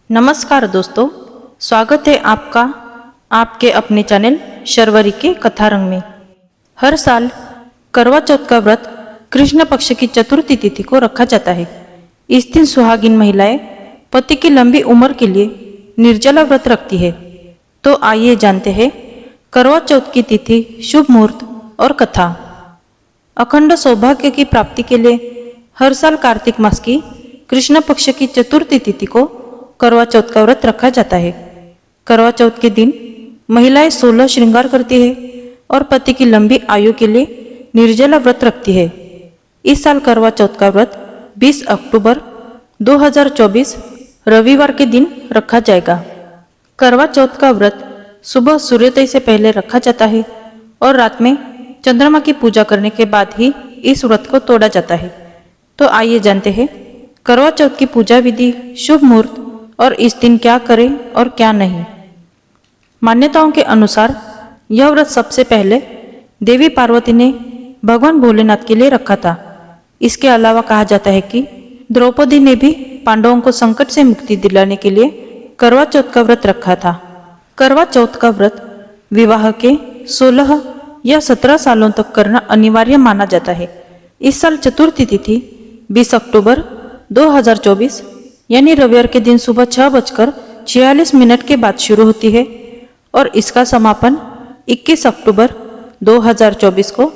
नमस्कार दोस्तों, स्वागत है आपका आपके अपने चैनल शर्वरी के कथारंग में। हर साल करवा चौथ का व्रत कृष्ण पक्ष की चतुर्थी तिथि को रखा जाता है। इस दिन सुहागिन महिलाएं पति की लंबी उम्र के लिए निर्जला व्रत रखती है। तो आइए जानते हैं करवा चौथ की तिथि, शुभ मुहूर्त और कथा। अखंड सौभाग्य की प्राप्ति के लिए हर साल कार्तिक मास की कृष्ण पक्ष की चतुर्थी तिथि को करवा चौथ का व्रत रखा जाता है। करवा चौथ के दिन महिलाएं 16 श्रृंगार करती है और पति की लंबी आयु के लिए निर्जला व्रत रखती है। इस साल करवा चौथ का व्रत 20 अक्टूबर 2024 रविवार के दिन रखा जाएगा। करवा चौथ का व्रत सुबह सूर्योदय से पहले रखा जाता है और रात में चंद्रमा की पूजा करने के बाद ही इस व्रत को तोड़ा जाता है। तो आइए जानते हैं करवा चौथ की पूजा विधि, शुभ मुहूर्त और इस दिन क्या करें और क्या नहीं। मान्यताओं के अनुसार यह व्रत सबसे पहले देवी पार्वती ने भगवान भोलेनाथ के लिए रखा था। इसके अलावा कहा जाता है कि द्रौपदी ने भी पांडवों को संकट से मुक्ति दिलाने के लिए करवा चौथ का व्रत रखा था। करवा चौथ का व्रत विवाह के 16 या 17 सालों तक करना अनिवार्य माना जाता है। इस साल चतुर्थी तिथि 20 अक्टूबर 2024 यानी रविवार के दिन सुबह 6:46 के बाद शुरू होती है और इसका समापन 21 अक्टूबर 2024 को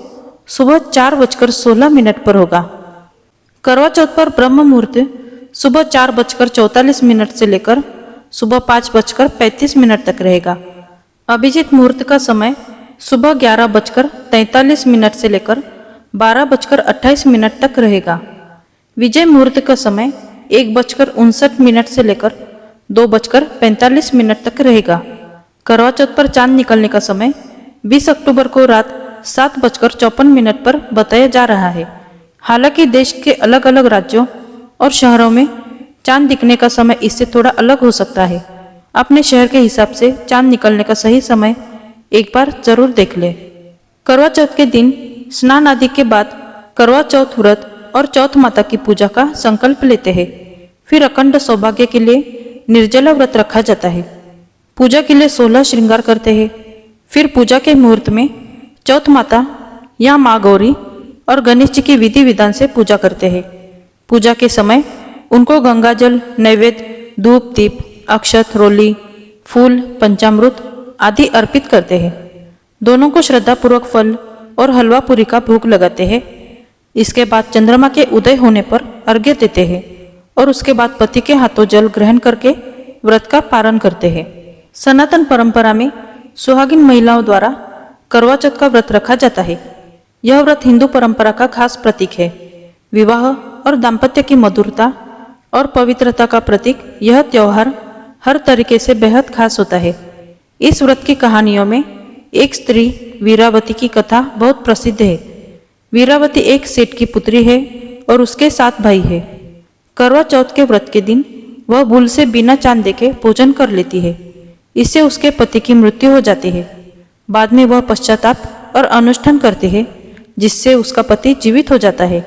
सुबह 4:16 पर होगा। करवा चौथ पर ब्रह्म मुहूर्त सुबह 4:44 से लेकर सुबह 5:35 तक रहेगा। अभिजीत मुहूर्त का समय सुबह 11:43 से लेकर 12:28 तक रहेगा। विजय मुहूर्त का समय 1:59 से लेकर 2:45 तक रहेगा। करवा चौथ पर चांद निकलने का समय 20 अक्टूबर को रात 7:54 पर बताया जा रहा है। हालांकि देश के अलग अलग राज्यों और शहरों में चांद दिखने का समय इससे थोड़ा अलग हो सकता है। अपने शहर के हिसाब से चांद निकलने का सही समय एक बार जरूर देख ले। करवा चौथ के दिन स्नान आदि के बाद करवा चौथ व्रत और चौथ माता की पूजा का संकल्प लेते हैं। फिर अखंड सौभाग्य के लिए निर्जला व्रत रखा जाता है। पूजा के लिए 16 श्रृंगार करते हैं। फिर पूजा के मुहूर्त में चौथ माता या माँ गौरी और गणेश जी की विधि विधान से पूजा करते हैं। पूजा के समय उनको गंगाजल, नैवेद्य, धूप, दीप, अक्षत, रोली, फूल, पंचामृत आदि अर्पित करते हैं। दोनों को श्रद्धापूर्वक फल और हलवा पूरी का भोग लगाते हैं। इसके बाद चंद्रमा के उदय होने पर अर्घ्य देते हैं और उसके बाद पति के हाथों जल ग्रहण करके व्रत का पारण करते हैं। सनातन परंपरा में सुहागिन महिलाओं द्वारा करवा चौथ का व्रत रखा जाता है। यह व्रत हिंदू परंपरा का खास प्रतीक है। विवाह और दाम्पत्य की मधुरता और पवित्रता का प्रतीक यह त्योहार हर तरीके से बेहद खास होता है। इस व्रत की कहानियों में एक स्त्री वीरावती की कथा बहुत प्रसिद्ध है। वीरावती एक सेठ की पुत्री है और उसके 7 भाई है। करवा चौथ के व्रत के दिन वह भूल से बिना चांद देखे भोजन कर लेती है। इससे उसके पति की मृत्यु हो जाती है। बाद में वह पश्चाताप और अनुष्ठान करती है जिससे उसका पति जीवित हो जाता है।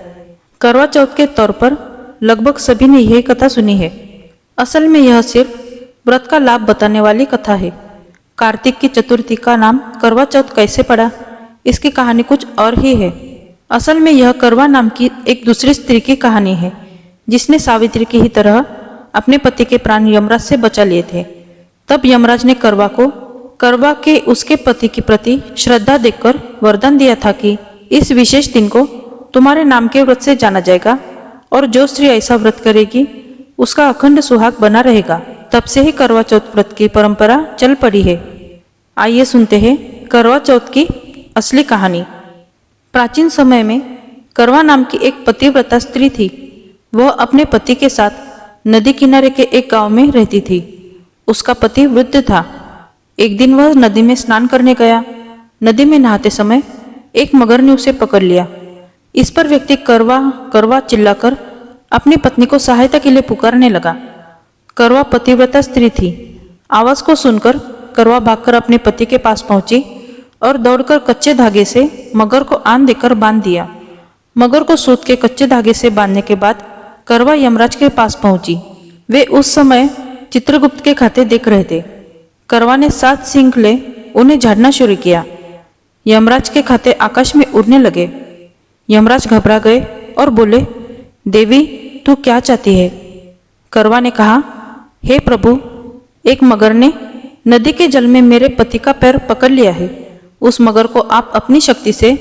करवा चौथ के तौर पर लगभग सभी ने यही कथा सुनी है। असल में यह सिर्फ व्रत का लाभ बताने वाली कथा है। कार्तिक की चतुर्थी का नाम करवा चौथ कैसे पड़ा, इसकी कहानी कुछ और ही है। असल में यह करवा नाम की एक दूसरी स्त्री की कहानी है जिसने सावित्री की ही तरह अपने पति के प्राण यमराज से बचा लिए थे। तब यमराज ने करवा के उसके पति के प्रति श्रद्धा देखकर वरदान दिया था कि इस विशेष दिन को तुम्हारे नाम के व्रत से जाना जाएगा और जो स्त्री ऐसा व्रत करेगी उसका अखंड सुहाग बना रहेगा। तब से ही करवा चौथ व्रत की परंपरा चल पड़ी है। आइए सुनते हैं करवा चौथ की असली कहानी। प्राचीन समय में करवा नाम की एक पतिव्रता स्त्री थी। वह अपने पति के साथ नदी किनारे के एक गांव में रहती थी। उसका पति वृद्ध था। एक दिन वह नदी में स्नान करने गया। नदी में नहाते समय एक मगर ने उसे पकड़ लिया। इस पर व्यक्ति करवा करवा चिल्लाकर अपनी पत्नी को सहायता के लिए पुकारने लगा। करवा पतिव्रता स्त्री थी। आवाज को सुनकर करवा भागकर अपने पति के पास पहुंची और दौड़कर कच्चे धागे से मगर को आन देकर बांध दिया। मगर को सूत के कच्चे धागे से बांधने के बाद करवा यमराज के पास पहुंची। वे उस समय चित्रगुप्त के खाते देख रहे थे। करवा ने 7 सींग ले उन्हें झाड़ना शुरू किया। यमराज के खाते आकाश में उड़ने लगे। यमराज घबरा गए और बोले, देवी तू क्या चाहती है? करवा ने कहा, हे प्रभु, एक मगर ने नदी के जल में मेरे पति का पैर पकड़ लिया है। उस मगर को आप अपनी शक्ति से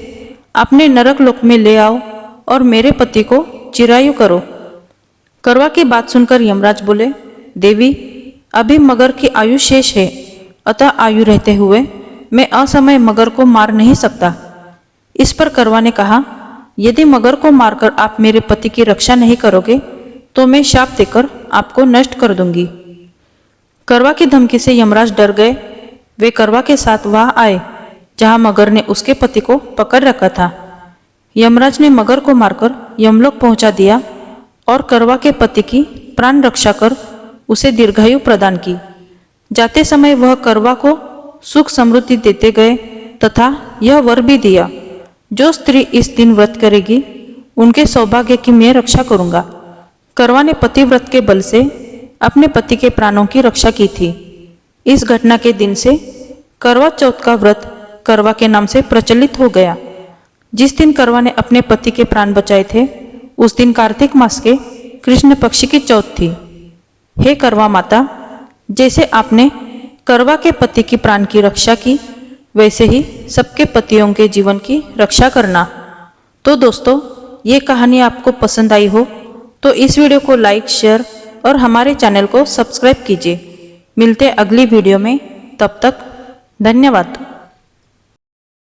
अपने नरक लोक में ले आओ और मेरे पति को चिरायु करो। करवा की बात सुनकर यमराज बोले, देवी अभी मगर की आयु शेष है, अतः आयु रहते हुए मैं असमय मगर को मार नहीं सकता। इस पर करवा ने कहा, यदि मगर को मारकर आप मेरे पति की रक्षा नहीं करोगे तो मैं शाप देकर आपको नष्ट कर दूंगी। करवा की धमकी से यमराज डर गए। वे करवा के साथ वहां आए जहां मगर ने उसके पति को पकड़ रखा था। यमराज ने मगर को मारकर यमलोक पहुंचा दिया और करवा के पति की प्राण रक्षा कर उसे दीर्घायु प्रदान की। जाते समय वह करवा को सुख समृद्धि देते गए तथा यह वर भी दिया, जो स्त्री इस दिन व्रत करेगी उनके सौभाग्य की मैं रक्षा करूंगा। करवा ने पतिव्रत के बल से अपने पति के प्राणों की रक्षा की थी। इस घटना के दिन से करवा चौथ का व्रत करवा के नाम से प्रचलित हो गया। जिस दिन करवा ने अपने पति के प्राण बचाए थे उस दिन कार्तिक मास के कृष्ण पक्ष की चौथ थी। हे करवा माता, जैसे आपने करवा के पति की प्राण की रक्षा की, वैसे ही सबके पतियों के जीवन की रक्षा करना। तो दोस्तों, ये कहानी आपको पसंद आई हो तो इस वीडियो को लाइक, शेयर और हमारे चैनल को सब्सक्राइब कीजिए। मिलते हैं अगली वीडियो में, तब तक धन्यवाद।